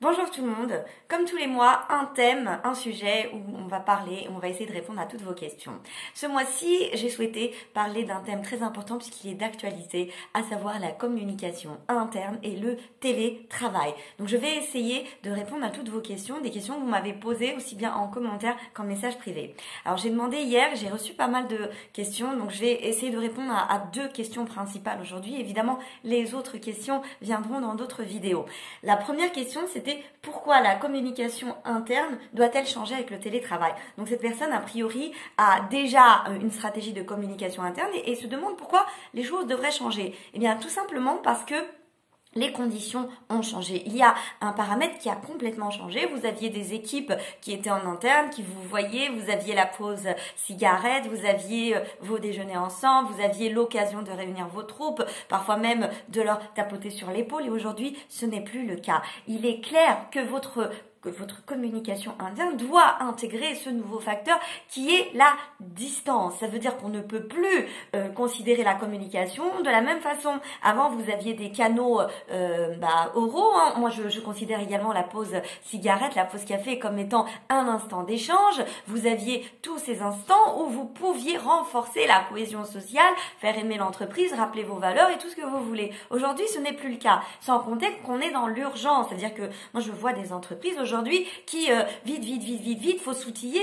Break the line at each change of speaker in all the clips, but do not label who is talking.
Bonjour tout le monde, comme tous les mois, un thème, un sujet où on va parler, on va essayer de répondre à toutes vos questions. Ce mois-ci, j'ai souhaité parler d'un thème très important puisqu'il est d'actualité, à savoir la communication interne et le télétravail. Donc je vais essayer de répondre à toutes vos questions, des questions que vous m'avez posées aussi bien en commentaire qu'en message privé. Alors j'ai demandé hier, j'ai reçu pas mal de questions, donc je vais essayer de répondre à deux questions principales aujourd'hui. Évidemment, les autres questions viendront dans d'autres vidéos. La première question, c'était pourquoi la communication interne doit-elle changer avec le télétravail? Donc cette personne, a priori, a déjà une stratégie de communication interne et se demande pourquoi les choses devraient changer. Eh bien, tout simplement parce que les conditions ont changé. Il y a un paramètre qui a complètement changé. Vous aviez des équipes qui étaient en interne, qui vous voyaient, vous aviez la pause cigarette, vous aviez vos déjeuners ensemble, vous aviez l'occasion de réunir vos troupes, parfois même de leur tapoter sur l'épaule. Et aujourd'hui, ce n'est plus le cas. Il est clair que votre communication interne doit intégrer ce nouveau facteur qui est la distance. Ça veut dire qu'on ne peut plus considérer la communication de la même façon. Avant, vous aviez des canaux oraux. Moi, je considère également la pause cigarette, la pause café comme étant un instant d'échange. Vous aviez tous ces instants où vous pouviez renforcer la cohésion sociale, faire aimer l'entreprise, rappeler vos valeurs et tout ce que vous voulez. Aujourd'hui, ce n'est plus le cas. Sans compter qu'on est dans l'urgence. C'est-à-dire que moi, je vois des entreprises aujourd'hui qui vite faut s'outiller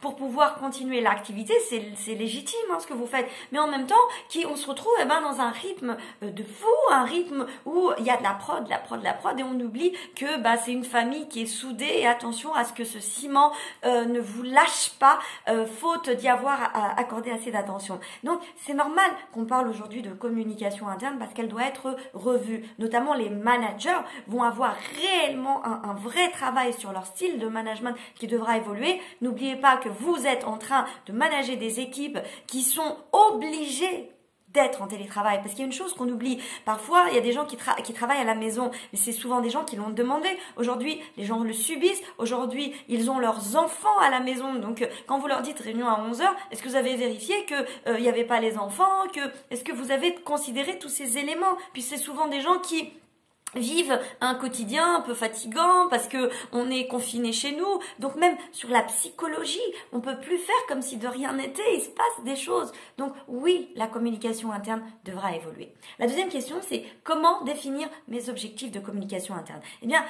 pour pouvoir continuer l'activité. C'est légitime ce que vous faites, mais en même temps on se retrouve dans un rythme de fou, un rythme où il y a de la prod et on oublie que c'est une famille qui est soudée et attention à ce que ce ciment ne vous lâche pas faute d'y avoir accordé assez d'attention. Donc c'est normal qu'on parle aujourd'hui de communication interne parce qu'elle doit être revue. Notamment les managers vont avoir réellement un vrai travail sur leur style de management qui devra évoluer. N'oubliez pas que vous êtes en train de manager des équipes qui sont obligées d'être en télétravail. Parce qu'il y a une chose qu'on oublie. Parfois, il y a des gens qui travaillent à la maison, mais c'est souvent des gens qui l'ont demandé. Aujourd'hui, les gens le subissent. Aujourd'hui, ils ont leurs enfants à la maison. Donc, quand vous leur dites réunion à 11h, est-ce que vous avez vérifié que il n'y avait pas les enfants? Est-ce que vous avez considéré tous ces éléments? Puis c'est souvent des gens qui vivent un quotidien un peu fatigant parce que on est confiné chez nous. Donc même sur la psychologie, on peut plus faire comme si de rien n'était, il se passe des choses. Donc oui, la communication interne devra évoluer. La deuxième question, c'est comment définir mes objectifs de communication interne? Eh bien,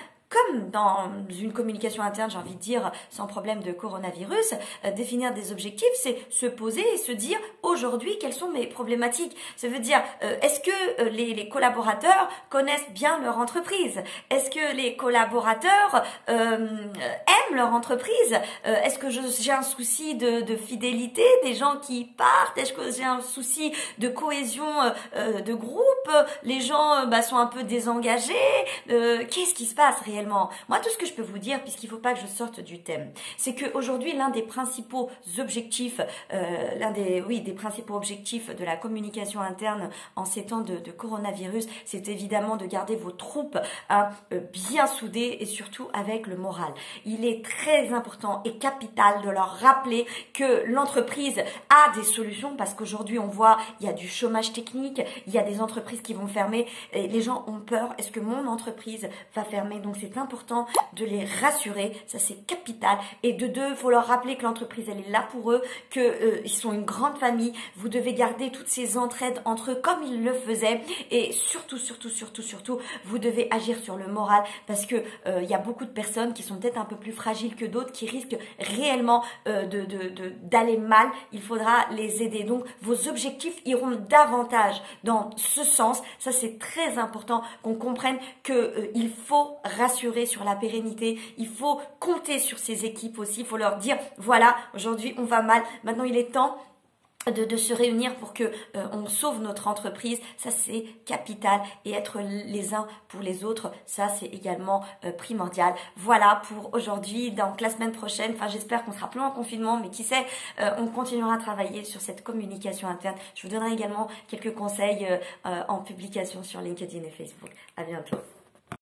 comme dans une communication interne, j'ai envie de dire, sans problème de coronavirus, définir des objectifs, c'est se poser et se dire, aujourd'hui, quelles sont mes problématiques? Ça veut dire, est-ce que les collaborateurs connaissent bien leur entreprise? Est-ce que les collaborateurs aiment leur entreprise? Est-ce que j'ai un souci de fidélité des gens qui partent? Est-ce que j'ai un souci de cohésion de groupe? Les gens sont un peu désengagés? Qu'est-ce qui se passe réellement? Moi, tout ce que je peux vous dire, puisqu'il ne faut pas que je sorte du thème, c'est qu'aujourd'hui, l'un des principaux objectifs, des principaux objectifs de la communication interne en ces temps de coronavirus, c'est évidemment de garder vos troupes bien soudées et surtout avec le moral. Il est très important et capital de leur rappeler que l'entreprise a des solutions parce qu'aujourd'hui, on voit, il y a du chômage technique, il y a des entreprises qui vont fermer et les gens ont peur. Est-ce que mon entreprise va fermer? Donc, c'est important de les rassurer, ça c'est capital. Et de deux, il faut leur rappeler que l'entreprise elle est là pour eux, qu'ils sont une grande famille. Vous devez garder toutes ces entraides entre eux comme ils le faisaient. Et surtout, vous devez agir sur le moral parce que il y a beaucoup de personnes qui sont peut-être un peu plus fragiles que d'autres, qui risquent réellement d'aller mal. Il faudra les aider. Donc vos objectifs iront davantage dans ce sens. Ça c'est très important qu'on comprenne que il faut rassurer sur la pérennité, il faut compter sur ces équipes aussi, il faut leur dire voilà, aujourd'hui on va mal, maintenant il est temps de se réunir pour que on sauve notre entreprise. Ça c'est capital et être les uns pour les autres, ça c'est également primordial. Voilà pour aujourd'hui. Donc la semaine prochaine, j'espère qu'on sera plus en confinement, mais qui sait, on continuera à travailler sur cette communication interne. Je vous donnerai également quelques conseils en publication sur LinkedIn et Facebook. À bientôt.